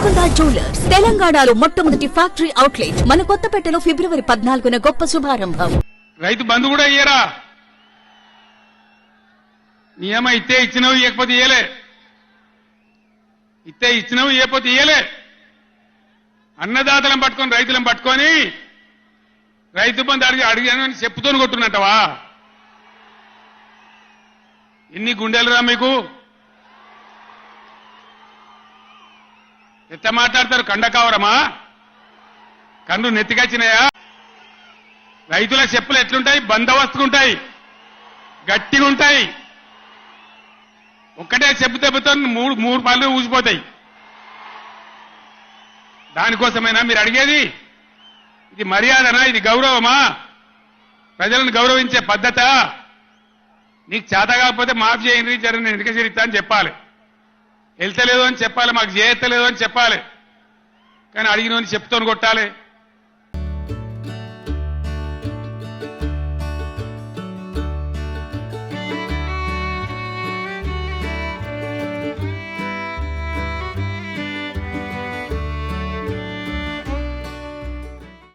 Mukunda jewellers తెలంగాణలో మొట్టమొదటి factory outlet మన కొత్తపేటలో ఫిబ్రవరి 14న గొప్ప శుభారంభం. రైతు బంధు కూడా ఇయ్యరా? నియమ ఇస్తే ఇచ్చినవి ఇవ్వకపోతే ఇయ్యలే, ఇస్తే ఇచ్చినవి ఇవ్వకపోతే ఇయ్యలే. అన్నదాతలను పట్టుకొని రైతులను పట్టుకొని రైతు బంధు అడిగానని చెప్పుతోని కొట్టున్నట్టవా? ఎన్ని గుండెలురా మీకు? ఎట్లా మాట్లాడతారు? కండకావరమా? కన్ను నెత్తికొచ్చినాయా? రైతుల చెప్పులు ఎట్లుంటాయి? బందోబస్తుకుంటాయి, గట్టిగా ఉంటాయి. ఒక్కటే చెప్పు దెబ్బతో మూడు పళ్ళు ఊసిపోతాయి. దానికోసమైనా మీరు అడిగేది? ఇది మర్యాదనా? ఇది గౌరవమా? ప్రజలను గౌరవించే పద్ధత? నీకు చేత కాకపోతే మాఫ్ చేయండి, జరిగిన ఎన్నిక చరిత్ర అని చెప్పాలి. వెళ్తలేదు అని చెప్పాలి, మాకు చేయలేదు అని చెప్పాలి. కానీ అడిగినోని చెప్తోని కొట్టాలి.